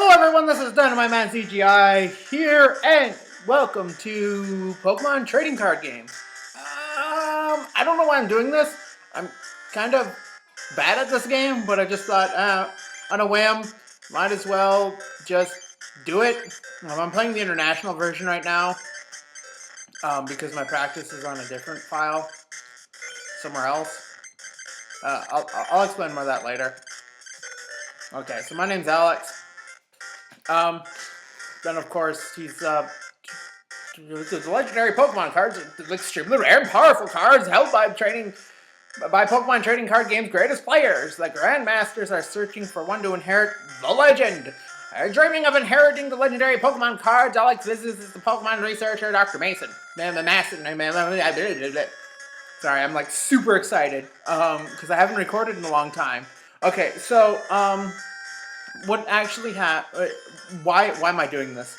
Hello everyone, this is Dynamite Man CGI here, and welcome to Pokemon Trading Card Games. I don't know why I'm doing this. I'm kind of bad at this game, but I just thought, on a whim, might as well just do it. I'm playing the international version right now, because my practice is on a different file, somewhere else. I'll explain more of that later. Okay, so my name's Alex. Then of course he's the legendary Pokemon cards, extremely rare and powerful cards held by Pokemon trading card games' greatest players. The Grandmasters are searching for one to inherit the legend. Dreaming of inheriting the legendary Pokemon cards, Alex visits the Pokemon researcher Dr. Mason. Sorry, I'm like super excited because I haven't recorded in a long time. Okay, so what actually happened? Why am I doing this?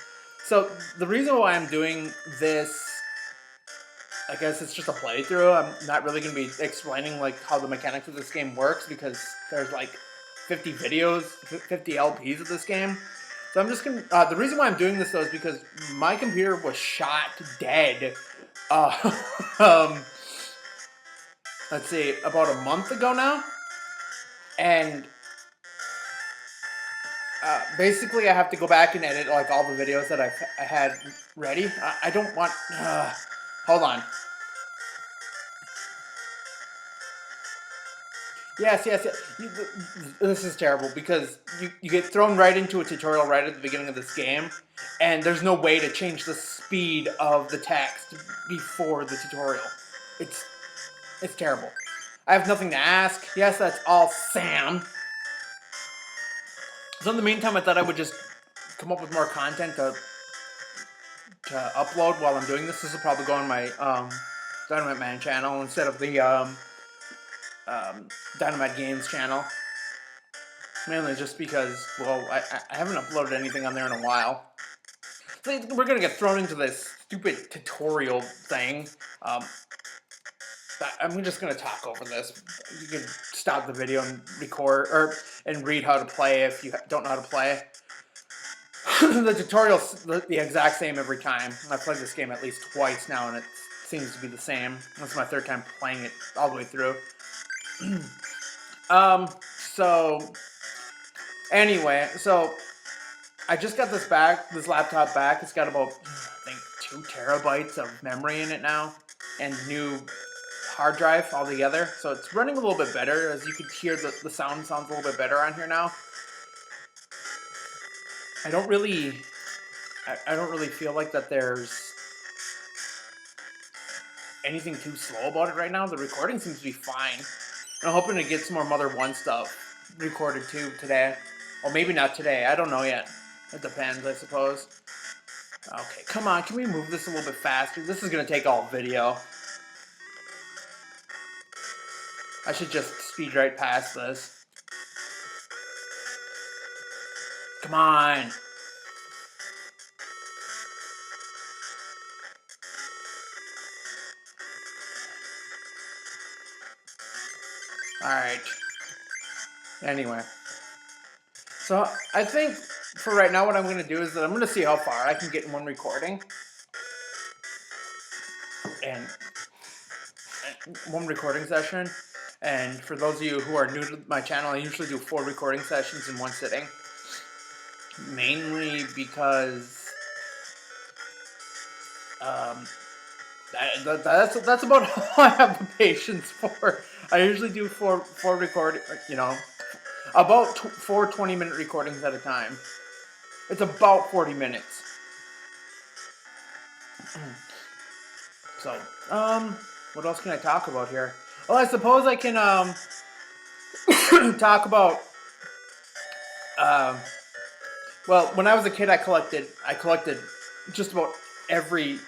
So the reason why I'm doing this, I guess it's just a playthrough. I'm not really going to be explaining like how the mechanics of this game works because there's like 50 videos, 50 LPs of this game. So I'm just going to, the reason why I'm doing this though is because my computer was shot dead, let's see, about a month ago now. And basically I have to go back and edit like all the videos that I had ready. I don't want, hold on. Yes. This is terrible because you get thrown right into a tutorial right at the beginning of this game, and there's no way to change the speed of the text before the tutorial. It's terrible. I have nothing to ask. Yes, that's all Sam. So in the meantime, I thought I would just come up with more content to upload while I'm doing this. This will probably go on my Dynamite Man channel instead of the Dynamite Games channel. Mainly just because, well, I haven't uploaded anything on there in a while. So we're going to get thrown into this stupid tutorial thing. I'm just going to talk over this. You can stop the video and record, and read how to play if you don't know how to play. The tutorial's the exact same every time. I've played this game at least twice now, and it seems to be the same. That's my third time playing it all the way through. So anyway, so I just got this laptop back. It's got about, I think, 2 terabytes of memory in it now, and new hard drive altogether. So it's running a little bit better. As you can hear, the sound sounds a little bit better on here now. I don't really feel like that there's anything too slow about it right now. The recording seems to be fine. I'm hoping to get some more Mother 1 stuff recorded too today. Or maybe not today. I don't know yet. It depends, I suppose. Okay, come on. Can we move this a little bit faster? This is going to take all video. I should just speed right past this. Come on. Alright. Anyway. So, I think for right now what I'm going to do is that I'm going to see how far I can get in one recording. And one recording session. And for those of you who are new to my channel, I usually do 4 recording sessions in one sitting. Mainly because that's about all I have the patience for. I usually do 4 recording, about 4 20-minute recordings at a time. It's about 40 minutes. So, what else can I talk about here? Well, I suppose I can talk about. Well, when I was a kid, I collected just about every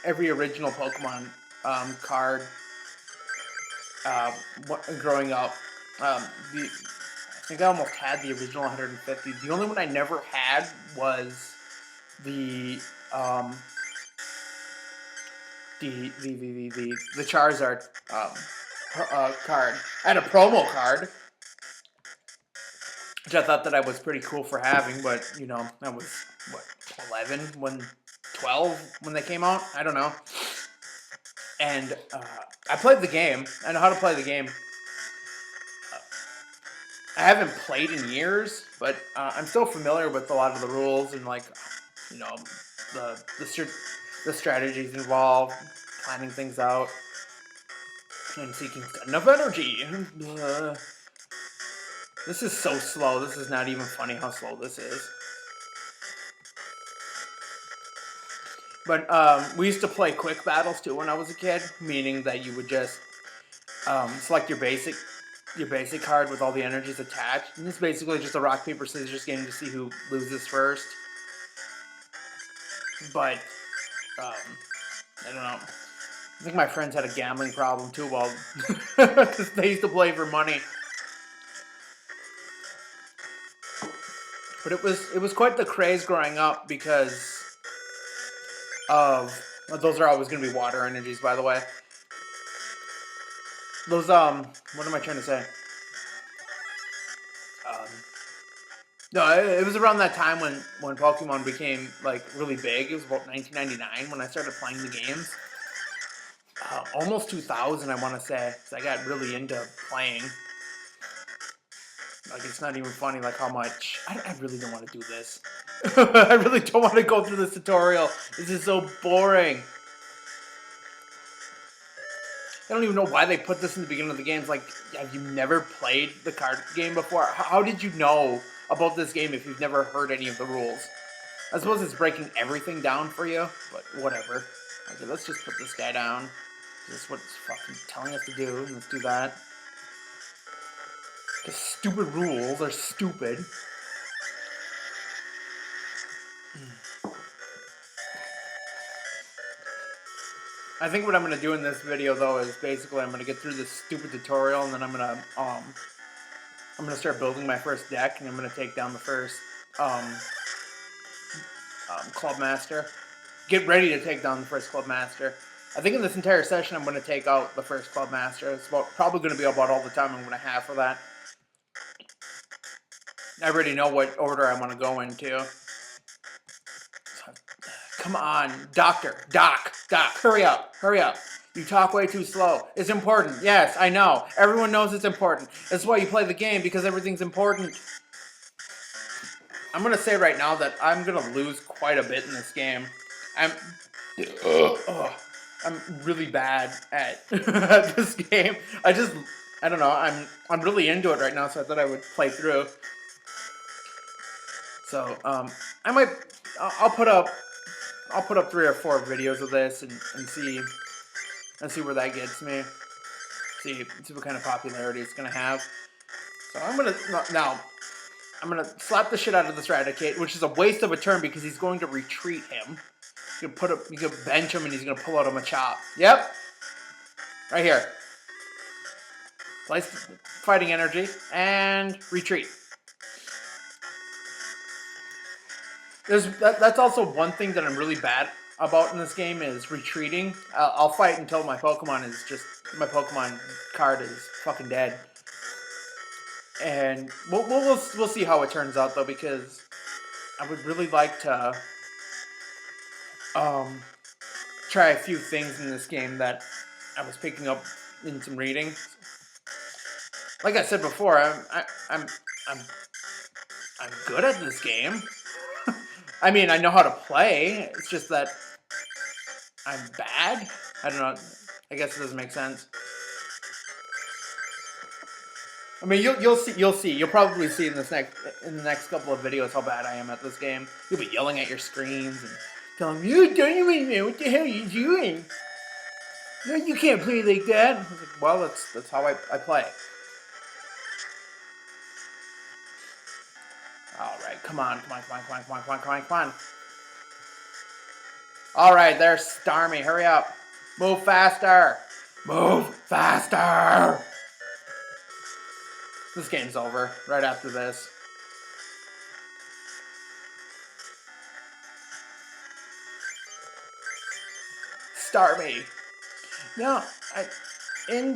original Pokemon card. Growing up, I think I almost had the original 150. The only one I never had was the Charizard card. I had a promo card, which I thought that I was pretty cool for having, but, you know, I was, what, 11 when, 12 when they came out? I don't know. And I played the game. I know how to play the game. I haven't played in years, but I'm still familiar with a lot of the rules and, like, you know, the strategies involved, planning things out, and seeking enough energy. This is so slow. This is not even funny how slow this is. But we used to play quick battles too when I was a kid, meaning that you would just select your basic card with all the energies attached. And it's basically just a rock, paper, scissors game to see who loses first. But I don't know. I think my friends had a gambling problem too, well, because they used to play for money. But it was quite the craze growing up because of those are always going to be water energies, by the way. Those what am I trying to say? No, it was around that time when Pokemon became like really big. It was about 1999 when I started playing the games. Almost 2000, I want to say. So I got really into playing. Like, it's not even funny, like, how much... I really don't want to do this. I really don't want to go through this tutorial. This is so boring. I don't even know why they put this in the beginning of the game. It's like, have you never played the card game before? How did you know about this game if you've never heard any of the rules? I suppose it's breaking everything down for you, but whatever. Okay, let's just put this guy down. This is what it's fucking telling us to do. Let's do that. The stupid rules are stupid. I think what I'm gonna do in this video though is basically I'm gonna get through this stupid tutorial and then I'm gonna start building my first deck and I'm gonna take down the first Club Master. Get ready to take down the first Club Master. I think in this entire session I'm gonna take out the first Club Master. It's probably gonna be about all the time I'm gonna have for that. I already know what order I want to go into. Come on, Doc, hurry up. You talk way too slow. It's important. Yes, I know. Everyone knows it's important. That's why you play the game, because everything's important. I'm going to say right now that I'm going to lose quite a bit in this game. I'm really bad at, at this game. I don't know. I'm really into it right now, so I thought I would play through. So, I'll put up 3 or 4 videos of this and see where that gets me. See what kind of popularity it's gonna have. So I'm gonna slap the shit out of this Raticate, which is a waste of a turn because he's going to retreat him. You can bench him and he's gonna pull out a Machop. Yep. Right here. Place fighting energy and retreat. That's also one thing that I'm really bad about in this game is retreating. I'll fight until my Pokemon card is fucking dead. And we'll see how it turns out though, because I would really like to try a few things in this game that I was picking up in some reading. Like I said before, I'm good at this game. I mean, I know how to play. It's just that I'm bad. I don't know. I guess it doesn't make sense. I mean, you'll see. You'll probably see in the next couple of videos how bad I am at this game. You'll be yelling at your screens and telling me, "You don't even know what the hell you're doing. No, you can't play like that." I was like, well, that's how I play. All right, come on. All right, there's Starmie. Hurry up. Move faster. This game's over right after this. Starmie. No, in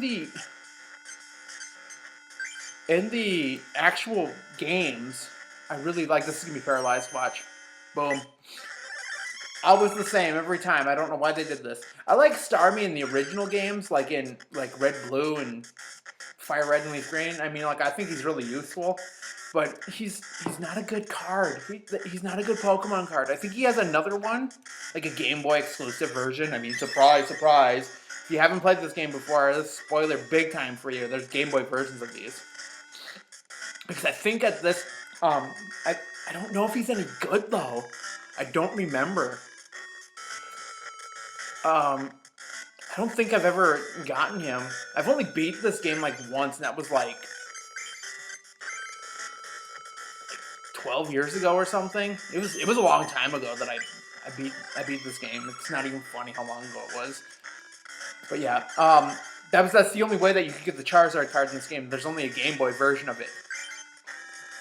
in the actual games, I really like, this is going to be paralyzed, watch. Boom. Always the same every time. I don't know why they did this. I like Starmie in the original games, like in like Red Blue and Fire Red and Leaf Green. I mean, like, I think he's really useful, but he's not a good card. He's not a good Pokemon card. I think he has another one, like a Game Boy exclusive version. I mean, surprise, surprise. If you haven't played this game before, this is spoiler big time for you. There's Game Boy versions of these. Because I think at this, I don't know if he's any good though. I don't remember. I don't think I've ever gotten him. I've only beat this game like once, and that was like 12 years ago or something. It was a long time ago that I beat this game. It's not even funny how long ago it was. But yeah, that's the only way that you could get the Charizard cards in this game. There's only a Game Boy version of it.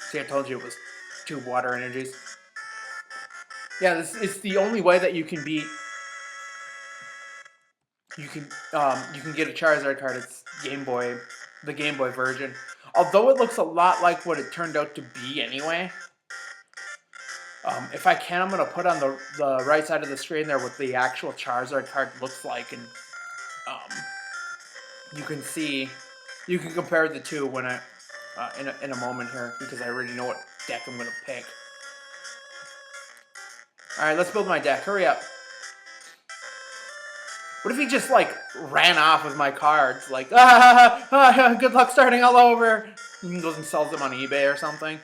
See, I told you it was 2 water energies. Yeah, it's the only way that you can beat. You can get a Charizard card. It's Game Boy, the Game Boy version. Although it looks a lot like what it turned out to be anyway. If I can, I'm going to put on the right side of the screen there what the actual Charizard card looks like, and you can see, you can compare the two when I in a moment here, because I already know what deck I'm going to pick. All right, let's build my deck. Hurry up. What if he just, like, ran off with my cards? Like, good luck starting all over. And he goes and sells them on eBay or something.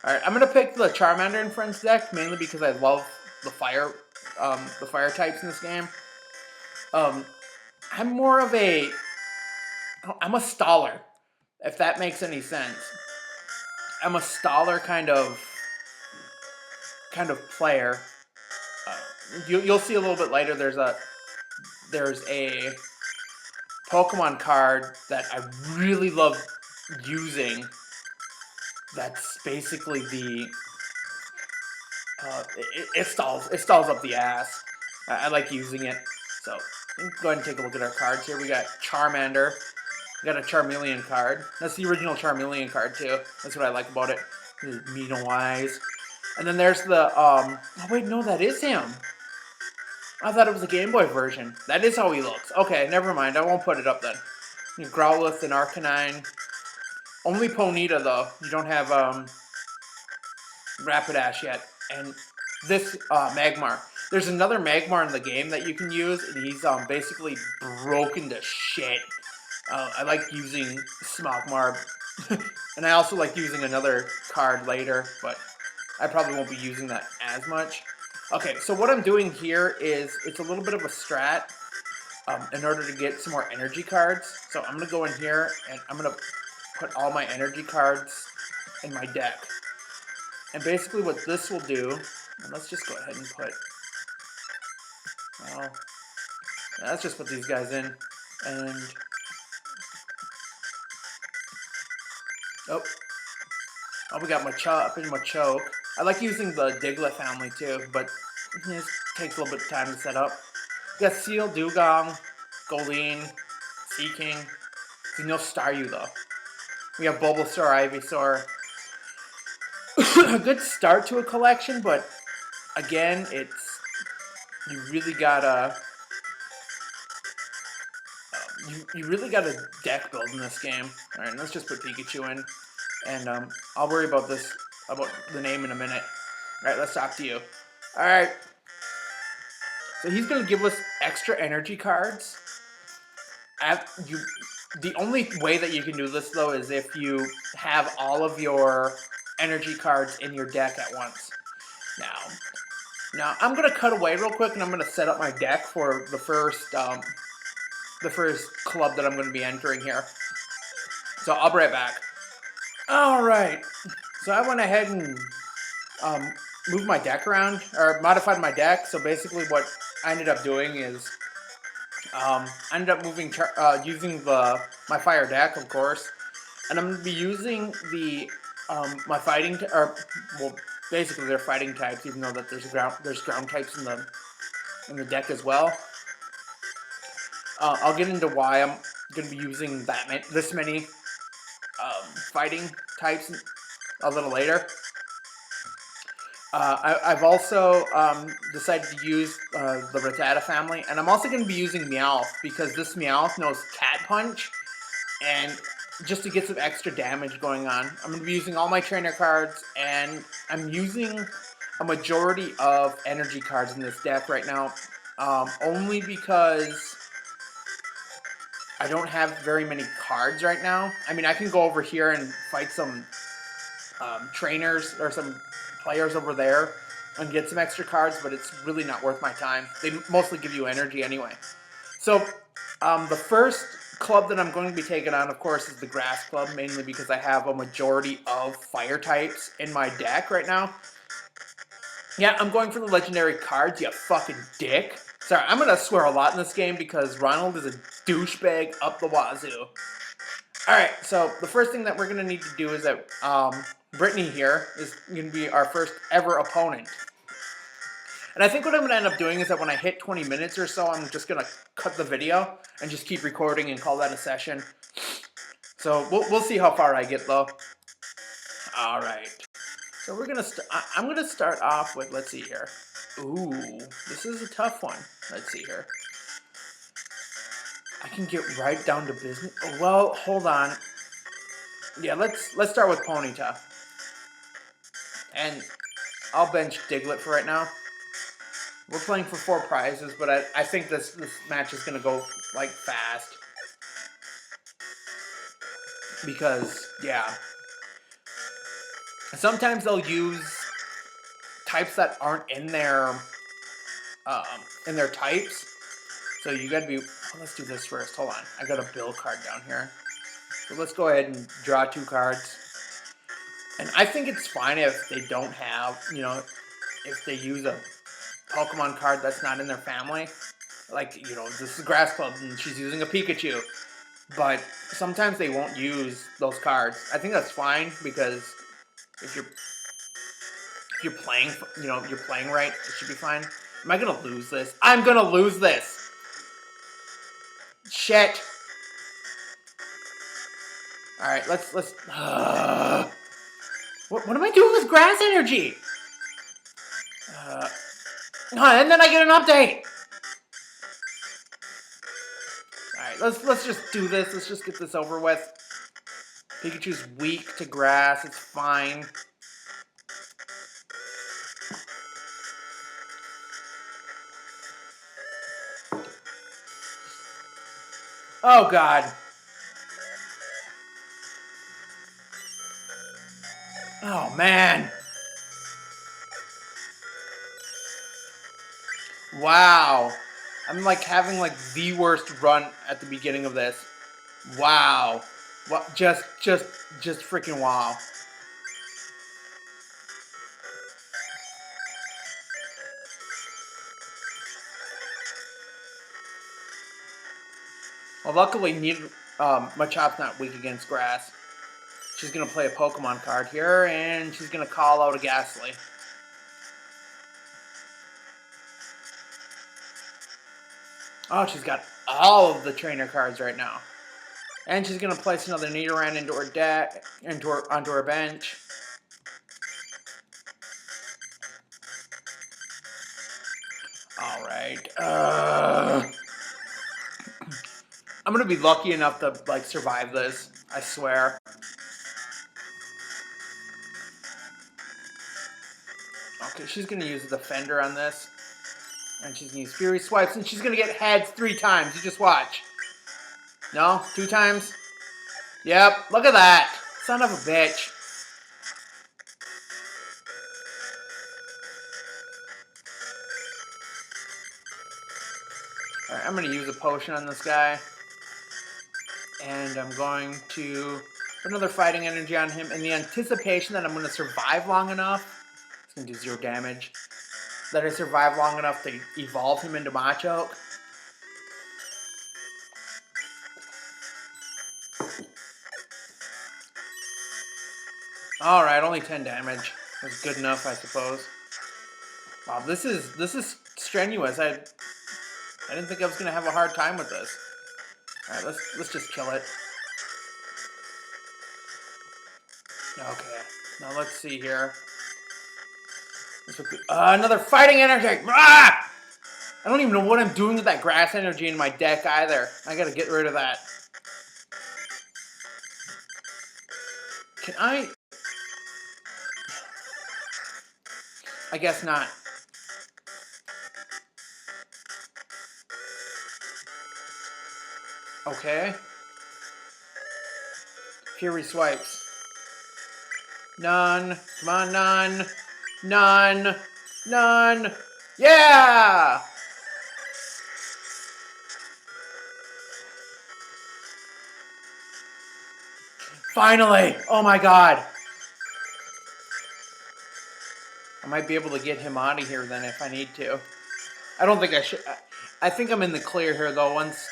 Alright, I'm going to pick the Charmander in Friends deck, mainly because I love the fire types in this game. I'm more of a... I'm a staller, if that makes any sense. I'm a staller kind of player. You'll see a little bit later, there's a Pokemon card that I really love using. That's basically the it stalls up the ass. I like using it. So go ahead and take a look at our cards here. We got Charmander. We got a Charmeleon card. That's the original Charmeleon card too. That's what I like about it. Mean eyes. And then there's the oh wait, no, that is him. I thought it was a Game Boy version. That is how he looks. Okay, never mind. I won't put it up then. Growlithe and Arcanine. Only Ponyta, though. You don't have Rapidash yet. And this Magmar. There's another Magmar in the game that you can use, and he's basically broken to shit. I like using Smogmar. And I also like using another card later, but I probably won't be using that as much. Okay, so what I'm doing here is, it's a little bit of a strat in order to get some more energy cards. So I'm going to go in here, and I'm going to put all my energy cards in my deck. And basically what this will do, and let's just go ahead and put, well, let's just put these guys in, and, oh, we got Machop and Machoke. I like using the Diglett family too, but it takes a little bit of time to set up. We got Seal, Dugong, Goldeen, Seaking. So no Staryu though. We have Bulbasaur, Ivysaur. A good start to a collection, but again, you really gotta you really gotta deck build in this game. All right, let's just put Pikachu in, and I'll worry about the name in a minute. All right, let's talk to you. All right. So he's going to give us extra energy cards. The only way that you can do this, though, is if you have all of your energy cards in your deck at once. Now I'm going to cut away real quick, and I'm going to set up my deck for the first club that I'm going to be entering here. So I'll be right back. All right. So I went ahead and moved my deck around, or modified my deck. So basically what I ended up doing is I ended up using my fire deck, of course, and I'm going to be using my fighting, well, basically they're fighting types, even though that there's ground types in the deck as well. I'll get into why I'm going to be using this many fighting types a little later. I've also decided to use the Rattata family, and I'm also going to be using Meowth because this Meowth knows Cat Punch, and just to get some extra damage going on. I'm going to be using all my trainer cards, and I'm using a majority of energy cards in this deck right now, only because I don't have very many cards right now. I mean, I can go over here and fight some trainers or some players over there and get some extra cards, but it's really not worth my time. They mostly give you energy anyway. So the first club that I'm going to be taking on, of course, is the Grass Club, mainly because I have a majority of fire types in my deck right now. Yeah, I'm going for the legendary cards, you fucking dick. Sorry, I'm going to swear a lot in this game because Ronald is a douchebag up the wazoo. Alright, so the first thing that we're going to need to do is that Brittany here is going to be our first ever opponent. And I think what I'm going to end up doing is that when I hit 20 minutes or so, I'm just going to cut the video and just keep recording and call that a session. So we'll see how far I get though. Alright. So we're going to I'm going to start off with, let's see here. Ooh, this is a tough one. Let's see here. I can get right down to business. Oh, well, hold on. Yeah, let's start with Ponyta. And I'll bench Diglett for right now. We're playing for 4 prizes, but I think this match is going to go, like, fast. Because, yeah. Sometimes they'll use types that aren't in their types. So you gotta be, oh, let's do this first. Hold on. I got a bill card down here. So let's go ahead and draw 2 cards. And I think it's fine if they don't have, you know, if they use a Pokemon card that's not in their family. Like, you know, this is Grass Club and she's using a Pikachu. But sometimes they won't use those cards. I think that's fine because if you're playing, you know, you're playing right, it should be fine. Am I gonna lose this? I'm gonna lose this! Shit! Alright, let's what am I doing with grass energy? And then I get an update! Alright, let's just do this. Let's just get this over with. Pikachu's weak to grass. It's fine. Oh, God. Oh, man. Wow. I'm like having like the worst run at the beginning of this. Wow. What? Just freaking wow. Well, luckily, Machop's not weak against grass. She's gonna play a Pokemon card here, and she's gonna call out a Ghastly. Oh, she's got all of the trainer cards right now. And she's gonna place another Nidoran into her deck, onto her bench. Alright. I'm gonna be lucky enough to like survive this, I swear. Okay, she's gonna use a Defender on this. And she's gonna use Fury Swipes, and she's gonna get heads 3 times. You just watch. No? 2 times? Yep, look at that. Son of a bitch. Alright, I'm gonna use a potion on this guy. And I'm going to put another fighting energy on him in the anticipation that I'm gonna survive long enough. It's gonna do 0 damage. That I survive long enough to evolve him into Machoke. Alright, only 10 damage. That's good enough, I suppose. Wow, this is strenuous. I didn't think I was gonna have a hard time with this. Alright, let's just kill it. Okay, now let's see here. Another fighting energy! Ah! I don't even know what I'm doing with that grass energy in my deck either. I gotta get rid of that. Can I? I guess not. Okay. Fury swipes. None. Come on, none. None. None. Yeah! Finally! Oh my god. I might be able to get him out of here then if I need to. I don't think I should. I think I'm in the clear here though once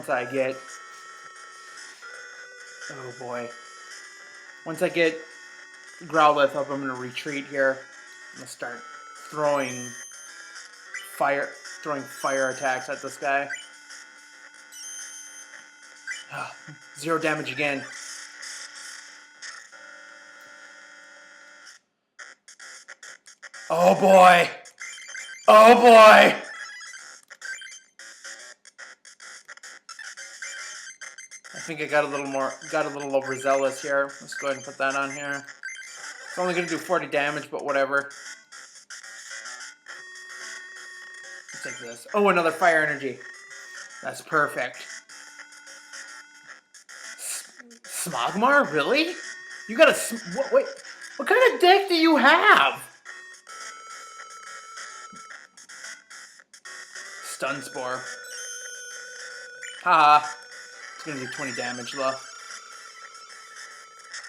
I get... Oh boy. Once I get Growlithe up, I'm going to retreat here. I'm going to start throwing fire attacks at this guy. 0 damage again. Oh boy. Oh boy. I think I got a little overzealous here. Let's go ahead and put that on here. It's only going to do 40 damage, but whatever. Let's take this. Oh, another fire energy. That's perfect. Smogmar? Really? You got a... Wait. What kind of deck do you have? Stun Spore. Haha. It's going to do 20 damage, though.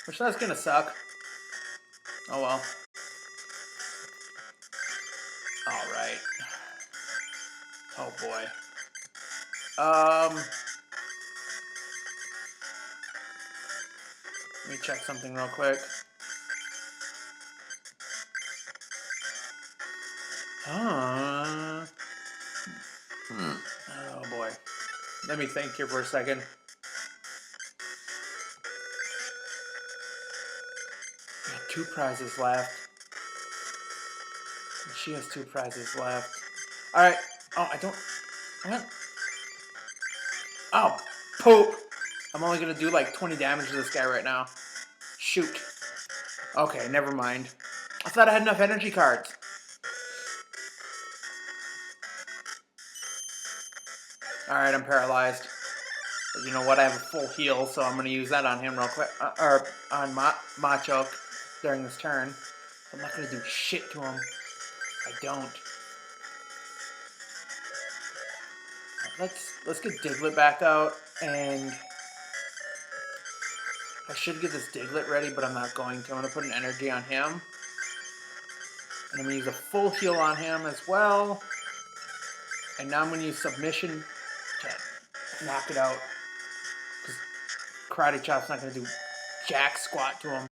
Which that's going to suck. Oh, well. Alright. Oh, boy. Let me check something real quick. Oh, boy. Let me think here for a second. I got 2 prizes left. She has 2 prizes left. Alright. Oh, I don't... What? Oh, poop. I'm only going to do like 20 damage to this guy right now. Shoot. Okay, never mind. I thought I had enough energy cards. Alright, I'm paralyzed. But you know what? I have a full heal, so I'm going to use that on him real quick. Or on Machoke during this turn. I'm not going to do shit to him. I don't. Let's get Diglett back out, and I should get this Diglett ready, but I'm not going to. I'm going to put an energy on him. And I'm going to use a full heal on him as well. And now I'm going to use Submission to knock it out. Because Karate Chop's not going to do jack squat to him.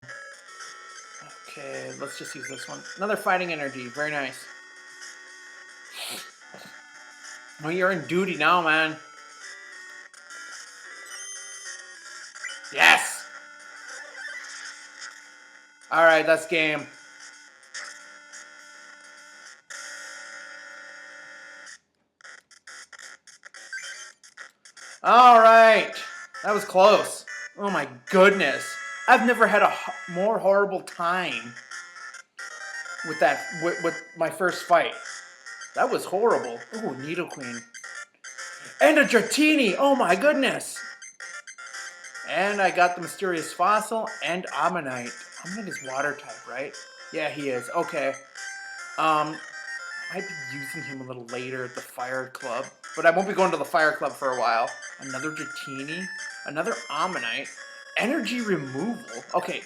Okay, let's just use this one. Another fighting energy. Very nice. Oh, you're in duty now, man. Yes! Alright, that's game. Alright. That was close. Oh my goodness. I've never had a more horrible time with that, with my first fight. That was horrible. Ooh, Nidoqueen. And a Dratini! Oh my goodness! And I got the Mysterious Fossil and Ammonite. Ammonite is water type, right? Yeah, he is. Okay. I might be using him a little later at the Fire Club. But I won't be going to the Fire Club for a while. Another Dratini. Another Ammonite. Energy removal. Okay,